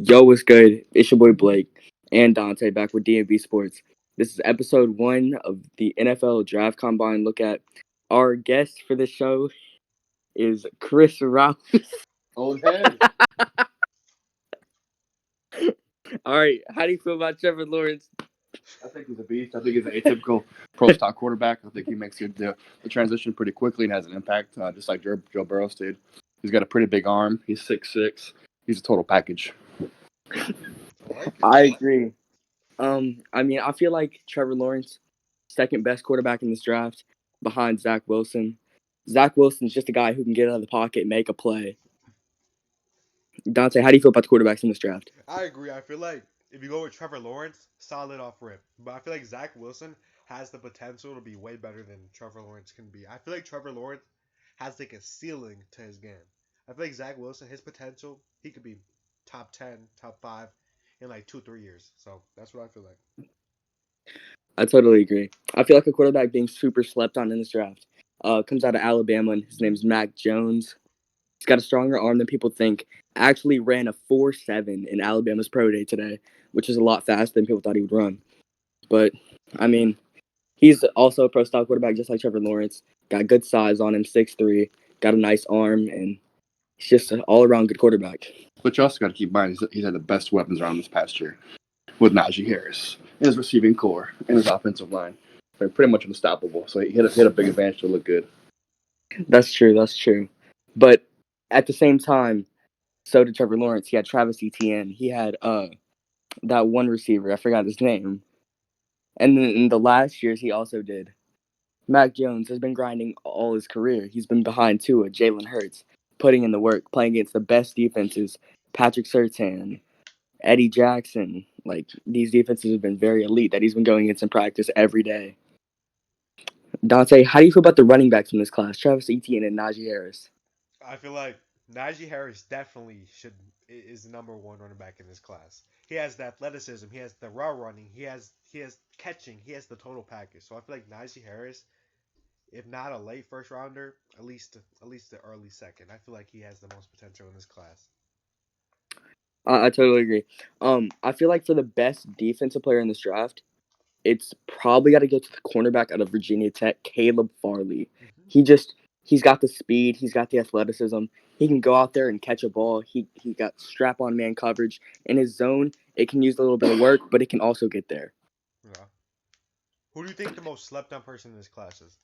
Yo, what's good? It's your boy Blake and Dante back with D&B Sports. This is episode 1 of the NFL Draft Combine look at. Our guest for this show is Chris Rouse. Old head. All right, how do you feel about Trevor Lawrence? I think he's a beast. I think he's an atypical pro stock quarterback. I think he makes the transition pretty quickly and has an impact, just like Joe Burrow did. He's got a pretty big arm. He's 6'6". He's a total package. I agree. I feel like Trevor Lawrence, second best quarterback in this draft, behind Zach Wilson. Zach Wilson's just a guy who can get out of the pocket and make a play. Dante, how do you feel about the quarterbacks in this draft? I agree. I feel like if you go with Trevor Lawrence, solid off rip. But I feel like Zach Wilson has the potential to be way better than Trevor Lawrence can be. I feel like Trevor Lawrence has like a ceiling to his game. I feel like Zach Wilson, his potential, he could be top 10, top 5 in like 2-3 years. So that's what I feel like. I totally agree. I feel like a quarterback being super slept on in this draft. Comes out of Alabama, and his name's Mack Jones. He's got a stronger arm than people think. Actually ran a 4.7 in Alabama's pro day today, which is a lot faster than people thought he would run. But, he's also a pro style quarterback just like Trevor Lawrence. Got good size on him, 6'3", got a nice arm, and he's just an all-around good quarterback. But you also got to keep in mind he's had the best weapons around this past year with Najee Harris and his receiving core and his offensive line. They're pretty much unstoppable. So he hit a big advantage to look good. That's true. But at the same time, so did Trevor Lawrence. He had Travis Etienne. He had that one receiver. I forgot his name. And then in the last years, he also did. Mack Jones has been grinding all his career. He's been behind Tua, Jalen Hurts, putting in the work, playing against the best defenses. Patrick Surtain, Eddie Jackson. Like, these defenses have been very elite that he's been going against in practice every day. Dante, how do you feel about the running backs in this class? Travis Etienne and Najee Harris. I feel like Najee Harris definitely is the number one running back in this class. He has the athleticism, he has the raw running, he has catching, he has the total package. So I feel like Najee Harris, if not a late first rounder, at least the early second. I feel like he has the most potential in this class. I totally agree. I feel like for the best defensive player in this draft, it's probably got to go to the cornerback out of Virginia Tech, Caleb Farley. Mm-hmm. He's got the speed, he's got the athleticism. He can go out there and catch a ball. He got strap-on man coverage in his zone. It can use a little bit of work, but it can also get there. Yeah. Who do you think the most slept on person in this class is?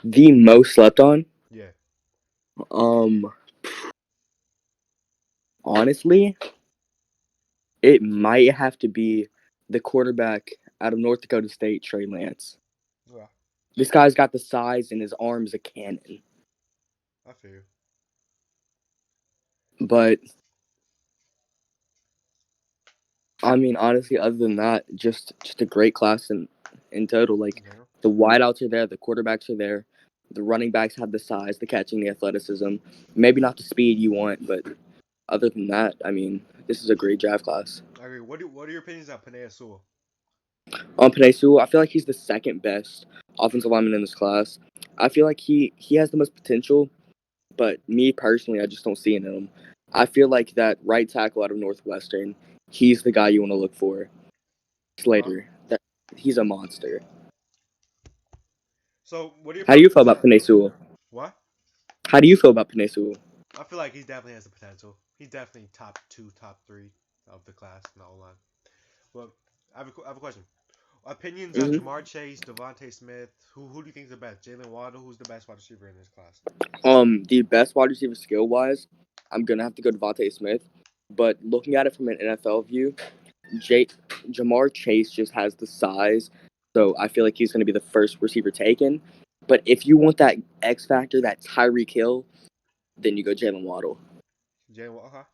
The most slept on? Yeah. Honestly, it might have to be the quarterback out of North Dakota State, Trey Lance. Yeah. This guy's got the size and his arm's a cannon. I feel you. But honestly, other than that, just a great class in total. Like, Yeah. the wideouts are there, the quarterbacks are there, the running backs have the size, the catching, the athleticism. Maybe not the speed you want, but other than that, this is a great draft class. I agree. What are your opinions on Panay Sewell? On Penei Sewell, I feel like he's the second best offensive lineman in this class. I feel like he has the most potential, but me personally, I just don't see it in him. I feel like that right tackle out of Northwestern, he's the guy you want to look for. Slater, he's a monster. So, what are your How do you feel opinions about on Penei Sewell? what? How do you feel about Penei Sewell? I feel like he definitely has the potential. He's definitely top 2, top 3 of the class in the O-line. Well, I have a question. Opinions on Mm-hmm. Jamar Chase, Devontae Smith. Who do you think is the best? Jalen Waddle. Who's the best wide receiver in this class? The best wide receiver skill wise, I'm gonna have to go to Devontae Smith. But looking at it from an NFL view, Jamar Chase just has the size, so I feel like he's gonna be the first receiver taken. But if you want that X factor, that Tyreek Hill, then you go Jalen Waddle. Jalen Waddle. Huh?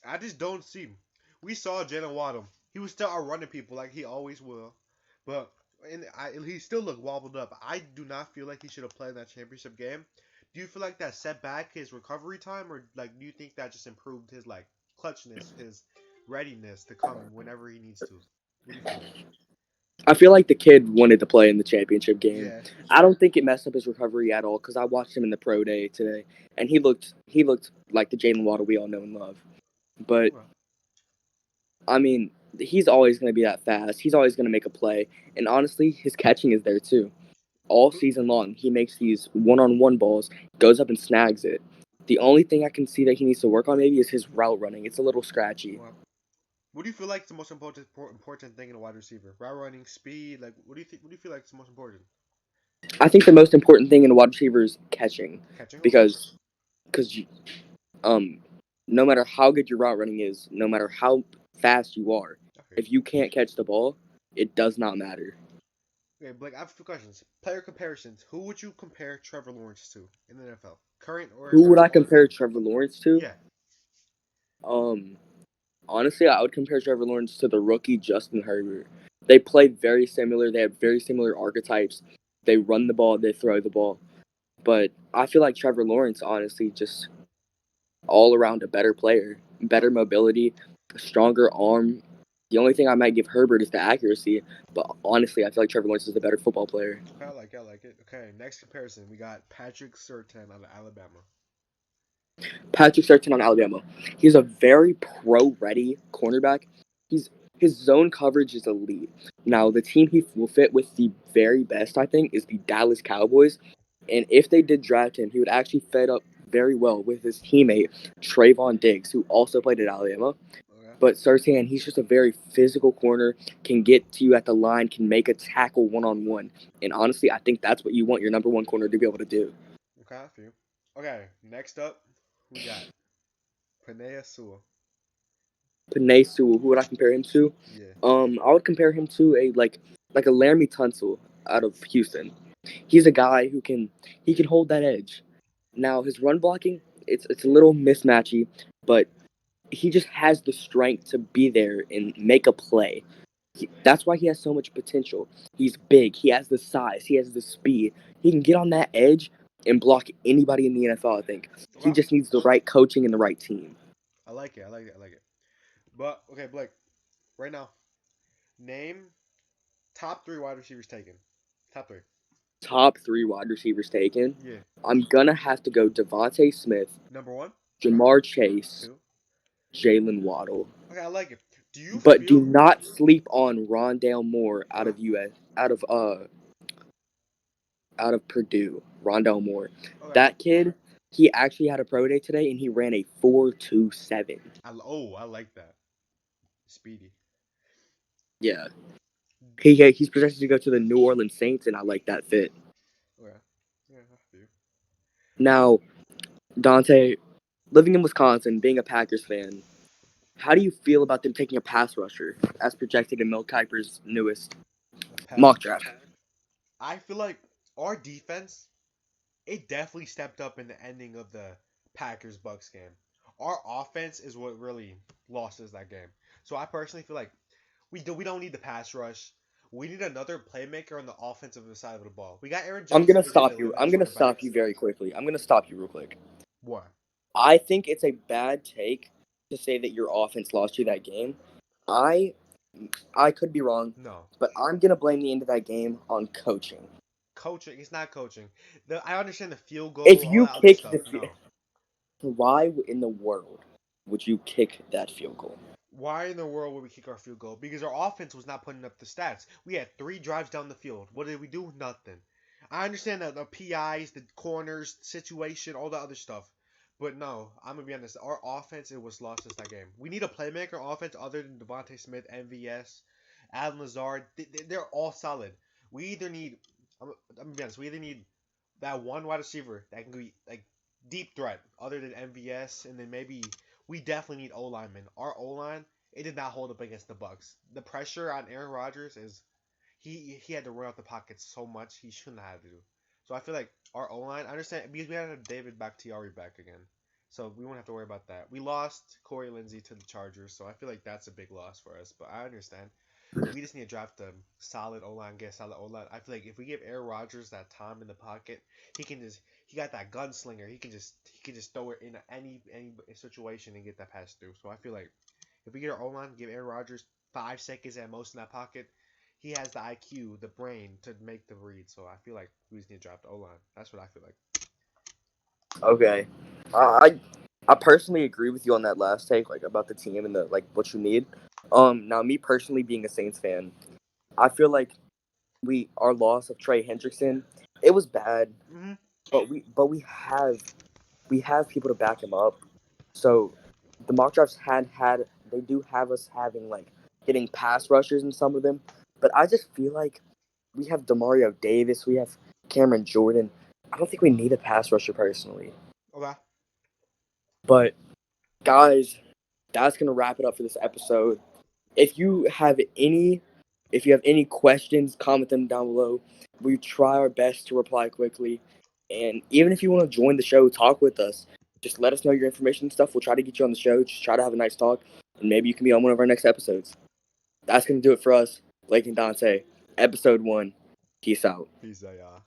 I just don't see him. We saw Jalen Waddle. He was still outrunning people like he always will, but he still looked wobbled up. I do not feel like he should have played in that championship game. Do you feel like that set back his recovery time, or like do you think that just improved his like clutchness, his readiness to come whenever he needs to? What do you feel? I feel like the kid wanted to play in the championship game. Yeah. I don't think it messed up his recovery at all because I watched him in the pro day today, and he looked like the Jalen Waddle we all know and love. But I mean, he's always going to be that fast. He's always going to make a play. And honestly, his catching is there too. All season long, he makes these one-on-one balls, goes up and snags it. The only thing I can see that he needs to work on maybe is his route running. It's a little scratchy. Well, what do you feel like is the most important thing in a wide receiver? Route running, speed. Like, what do you think? What do you feel like is the most important? I think the most important thing in a wide receiver is catching, Catching. Okay. because um, no matter how good your route running is, no matter how fast you are, Okay. if you can't catch the ball, it does not matter. Okay, Blake. I have a few questions. Player comparisons. Who would you compare Trevor Lawrence to in the NFL? Current Who would I or compare Trevor Lawrence to? yeah. Um, Honestly, I would compare Trevor Lawrence to the rookie Justin Herbert. They play very similar. They have very similar archetypes. They run the ball, they throw the ball. But I feel like Trevor Lawrence, honestly, just all around a better player, better mobility, a stronger arm. The only thing I might give Herbert is the accuracy, but honestly, I feel like Trevor Lawrence is the better football player. Okay, I like it. Okay, next comparison. We got Patrick Surtain out of Alabama. Patrick Surtain on Alabama. He's a very pro-ready cornerback. He's His zone coverage is elite. Now, the team he will fit with the very best, I think, is the Dallas Cowboys. And if they did draft him, he would actually fit up very well with his teammate Trayvon Diggs, who also played at Alabama. Okay. But Surtain, he's just a very physical corner, can get to you at the line, can make a tackle one-on-one. And honestly, I think that's what you want your number one corner to be able to do. Okay, I feel. Okay, next up, we got Panea Sewell. Panay Sewell, who would I compare him to? Yeah. I would compare him to a Laramie Tunsil out of Houston. He's a guy who can hold that edge. Now his run blocking, it's a little mismatchy, but he just has the strength to be there and make a play. That's why he has so much potential. He's big. He has the size. He has the speed. He can get on that edge and block anybody in the NFL. I think he Okay. just needs the right coaching and the right team. I like it. I like it. I like it. But okay, Blake. Right now, name top three wide receivers taken. Top three. Top three wide receivers taken. Yeah. I'm gonna have to go Devontae Smith, Number one, Jamar Chase, two. Jalen Waddle. Okay, I like it. Do you But do feel? not sleep on Rondale Moore Uh, out of Purdue. Rondale Moore. okay. That kid, he actually had a pro day today and he ran a 4.27. I like that. Speedy. Yeah. He's projected to go to the New Orleans Saints, and I like that fit. Okay. Yeah, I feel. Now, Dante, living in Wisconsin, being a Packers fan, how do you feel about them taking a pass rusher as projected in Mel Kiper's newest A pass. mock draft? I feel like our defense, it definitely stepped up in the ending of the Packers Bucks game. Our offense is what really lost us that game. So I personally feel like we don't need the pass rush. We need another playmaker on the offensive side of the ball. We got Aaron I'm Jones gonna and AJ stop you. Dillon I'm as gonna running stop backs. you very quickly. I'm gonna stop you real quick. What? I think it's a bad take to say that your offense lost you that game. I I could be wrong, No. but I'm gonna blame the end of that game on coaching. Coaching. It's not coaching. I understand the field If goal, all you that other kick stuff. No. why in the world would you kick that field goal? Why in the world would we kick our field goal? Because our offense was not putting up the stats. We had 3 drives down the field. What did we do? Nothing. I understand that the PIs, the corners, situation, all the other stuff. But no, I'm gonna be honest. Our offense, it was lost us that game. We need a playmaker offense other than Devontae Smith, MVS, Alan Lazard. They're all solid. We either need, I'm gonna be honest. We either need that one wide receiver that can be like deep threat other than MVS, and then maybe we definitely need O linemen. Our O line, it did not hold up against the Bucks. The pressure on Aaron Rodgers is he had to run out the pocket so much he shouldn't have to do. So I feel like our O line, I understand because we had David Bakhtiari back again, so we won't have to worry about that. We lost Corey Lindsey to the Chargers, so I feel like that's a big loss for us. But I understand. We just need to draft a solid O line, get a solid O line. I feel like if we give Aaron Rodgers that time in the pocket, he got that gunslinger. He can just throw it in any situation and get that pass through. So I feel like if we get our O line, give Aaron Rodgers 5 seconds at most in that pocket, he has the IQ, the brain to make the read. So I feel like we just need to draft the O line. That's what I feel like. Okay, I personally agree with you on that last take, like about the team and the like what you need. Now me personally being a Saints fan, I feel like our loss of Trey Hendrickson, it was bad, Mm-hmm. but we have people to back him up. So the mock drafts they do have us having like getting pass rushers in some of them, but I just feel like we have Demario Davis, we have Cameron Jordan. I don't think we need a pass rusher personally. Okay. But guys, that's gonna wrap it up for this episode. If you have any questions, comment them down below. We try our best to reply quickly. And even if you want to join the show, talk with us. Just let us know your information and stuff. We'll try to get you on the show. Just try to have a nice talk. And maybe you can be on one of our next episodes. That's going to do it for us. Blake and Dante, episode 1. Peace out. Peace out, y'all.